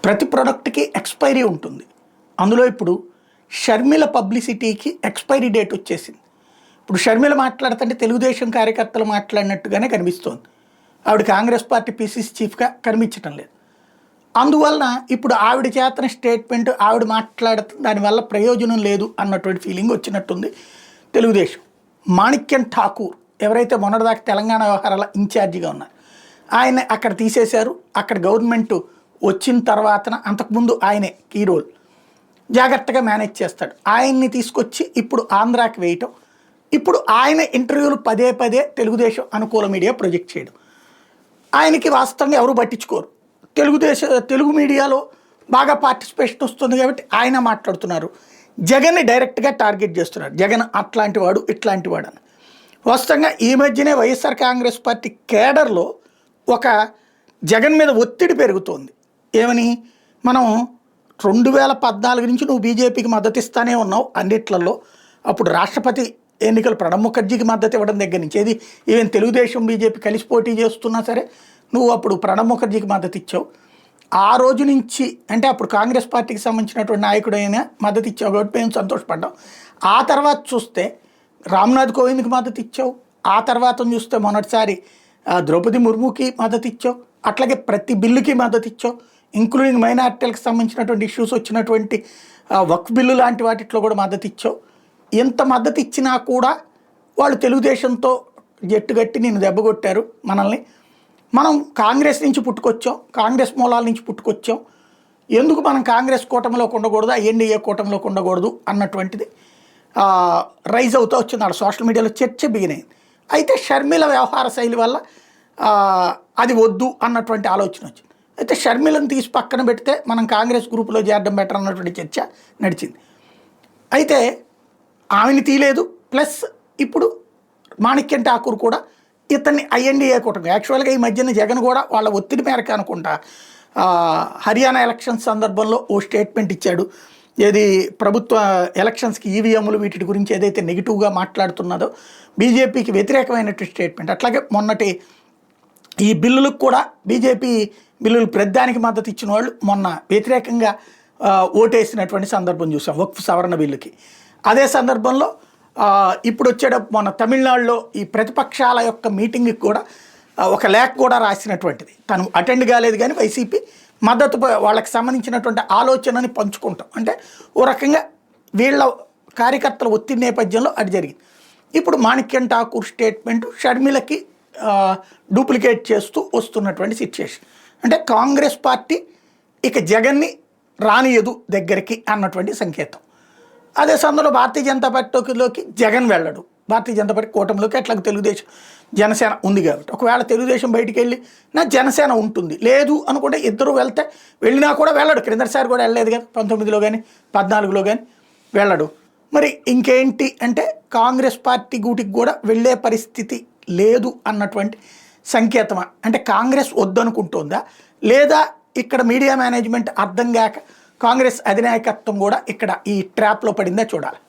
ప్రతి ప్రోడక్ట్కి ఎక్స్పైరీ ఉంటుంది. అందులో ఇప్పుడు షర్మిల పబ్లిసిటీకి ఎక్స్పైరీ డేట్ వచ్చేసింది. ఇప్పుడు షర్మిల మాట్లాడుతుంటే తెలుగుదేశం కార్యకర్తలు మాట్లాడినట్టుగానే కనిపిస్తోంది. ఆవిడ కాంగ్రెస్ పార్టీ పిసిసి చీఫ్గా కనిపించటం లేదు. అందువలన ఇప్పుడు ఆవిడ చేతన స్టేట్మెంట్ ఆవిడ మాట్లాడుతుంది, దానివల్ల ప్రయోజనం లేదు అన్నటువంటి ఫీలింగ్ వచ్చినట్టుంది తెలుగుదేశం. మాణిక్యం ఠాకూర్ ఎవరైతే మొన్నటిదాకా తెలంగాణ వ్యవహారాల ఇన్ఛార్జిగా ఉన్నారు, ఆయన అక్కడ తీసేశారు. అక్కడ గవర్నమెంట్ వచ్చిన తర్వాత అంతకుముందు ఆయనే కీ రోల్ జాగ్రత్తగా మేనేజ్ చేస్తాడు. ఆయన్ని తీసుకొచ్చి ఇప్పుడు ఆంధ్రాకి వేయటం, ఇప్పుడు ఆయన ఇంటర్వ్యూలు పదే పదే తెలుగుదేశం అనుకూల మీడియా ప్రొజెక్ట్ చేయడం, ఆయనకి వాస్తవంగా ఎవరు పట్టించుకోరు. తెలుగు మీడియాలో బాగా పార్టిసిపేషన్ వస్తుంది కాబట్టి ఆయన మాట్లాడుతున్నారు. జగన్ని డైరెక్ట్గా టార్గెట్ చేస్తున్నారు. జగన్ అట్లాంటి వాడు ఇట్లాంటి వాడు అని. వాస్తవంగా ఈ మధ్యనే వైఎస్ఆర్ కాంగ్రెస్ పార్టీ కేడర్లో ఒక జగన్ మీద ఒత్తిడి పెరుగుతోంది. ఏమని, మనం 2014 నుంచి నువ్వు బీజేపీకి మద్దతు ఇస్తానే ఉన్నావు అన్నిట్లలో. అప్పుడు రాష్ట్రపతి ఎన్నికలు ప్రణబ్ ముఖర్జీకి మద్దతు ఇవ్వడం దగ్గర నుంచి, ఏది ఈవెన్ తెలుగుదేశం బీజేపీ కలిసి పోటీ చేస్తున్నా సరే నువ్వు అప్పుడు ప్రణబ్ ముఖర్జీకి మద్దతు ఇచ్చావు. ఆ రోజు నుంచి అంటే అప్పుడు కాంగ్రెస్ పార్టీకి సంబంధించినటువంటి నాయకుడైన మద్దతు ఇచ్చావు కాబట్టి మేము సంతోషపడ్డాం. ఆ తర్వాత చూస్తే రామ్నాథ్ కోవింద్కి మద్దతు ఇచ్చావు. ఆ తర్వాత చూస్తే మొన్నటిసారి ద్రౌపది ముర్ముకి మద్దతు ఇచ్చావు. అట్లాగే ప్రతి బిల్లుకి మద్దతు ఇచ్చావు, ఇంక్లూడింగ్ మైనార్టీలకు సంబంధించినటువంటి ఇష్యూస్ వచ్చినటువంటి వక్ఫ్ బిల్లు లాంటి వాటిలో కూడా మద్దతు ఇచ్చావు. ఎంత మద్దతు ఇచ్చినా కూడా వాళ్ళు తెలుగుదేశంతో జట్టుగట్టి నిన్ను దెబ్బకొట్టారు మనల్ని. మనం కాంగ్రెస్ నుంచి పుట్టుకొచ్చాం, కాంగ్రెస్ మూలాల నుంచి పుట్టుకొచ్చాం, ఎందుకు మనం కాంగ్రెస్ కూటమిలోకి ఉండకూడదు, ఎన్డీఏ కూటమిలోకి ఉండకూడదు అన్నటువంటిది రైజ్ అవుతూ వచ్చింది. ఆడ సోషల్ మీడియాలో చర్చ బిగినైంది. అయితే షర్మిల వ్యవహార శైలి వల్ల అది వద్దు అన్నటువంటి ఆలోచన వచ్చింది. అయితే షర్మిలను తీసి పక్కన పెడితే మనం కాంగ్రెస్ గ్రూపులో చేరడం బెటర్ అన్నటువంటి చర్చ నడిచింది. అయితే ఆమెని తీయలేదు. ప్లస్ ఇప్పుడు మాణిక్యం ఠాకూర్ కూడా ఇతన్ని ఐఎన్డీఏ కూటమి, యాక్చువల్గా ఈ మధ్యన జగన్ కూడా వాళ్ళ ఒత్తిడి మేరకు అనుకుంటా హర్యానా ఎలక్షన్స్ సందర్భంలో ఓ స్టేట్మెంట్ ఇచ్చాడు. ఏది ప్రభుత్వ ఎలక్షన్స్కి ఈవీఎంలు వీటి గురించి ఏదైతే నెగిటివ్గా మాట్లాడుతున్నదో బీజేపీకి వ్యతిరేకమైనటువంటి స్టేట్మెంట్. అట్లాగే మొన్నటి ఈ బిల్లులకు కూడా బీజేపీ బిల్లులు ప్రధానికి మద్దతు ఇచ్చిన వాళ్ళు మొన్న వ్యతిరేకంగా ఓటేసినటువంటి సందర్భం చూసాం వక్ఫ్ సవరణ బిల్లుకి. అదే సందర్భంలో ఇప్పుడు వచ్చేటప్పుడు మొన్న తమిళనాడులో ఈ ప్రతిపక్షాల యొక్క మీటింగ్కి కూడా ఒక లేఖ కూడా రాసినటువంటిది. తను అటెండ్ కాలేదు కానీ వైసీపీ మద్దతు వాళ్ళకి సంబంధించినటువంటి ఆలోచనని పంచుకుంటాం. అంటే ఓ రకంగా వీళ్ళ కార్యకర్తల ఒత్తిడి నేపథ్యంలో అది జరిగింది. ఇప్పుడు మాణిక్యం ఠాకూర్ స్టేట్మెంట్ షర్మిలకి డూప్లికేట్ చేస్తూ వస్తున్నటువంటి సిచ్యుయేషన్. అంటే కాంగ్రెస్ పార్టీ ఇక జగన్ని రానియదు దగ్గరికి అన్నటువంటి సంకేతం. అదే సందర్భంలో భారతీయ జనతా పార్టీలోకి జగన్ వెళ్ళడు. భారతీయ జనతా పార్టీ కూటమిలోకి అట్లాగే తెలుగుదేశం జనసేన ఉంది కాబట్టి ఒకవేళ తెలుగుదేశం బయటికి వెళ్ళి నా జనసేన ఉంటుంది, లేదు అనుకుంటే ఇద్దరు వెళ్తే వెళ్ళినా కూడా వెళ్ళడు. క్రిందసారి కూడా వెళ్ళలేదు కదా, 19లో కానీ 14లో కానీ వెళ్ళడు. మరి ఇంకేంటి అంటే కాంగ్రెస్ పార్టీ గూటికి కూడా వెళ్ళే పరిస్థితి లేదు అన్నటువంటి సంకేతమా? అంటే కాంగ్రెస్ వద్దనుకుంటుందా, లేదా ఇక్కడ మీడియా మేనేజ్మెంట్ అర్థం కాక కాంగ్రెస్ అధినాయకత్వం కూడా ఇక్కడ ఈ ట్రాప్లో పడిందా చూడాలి.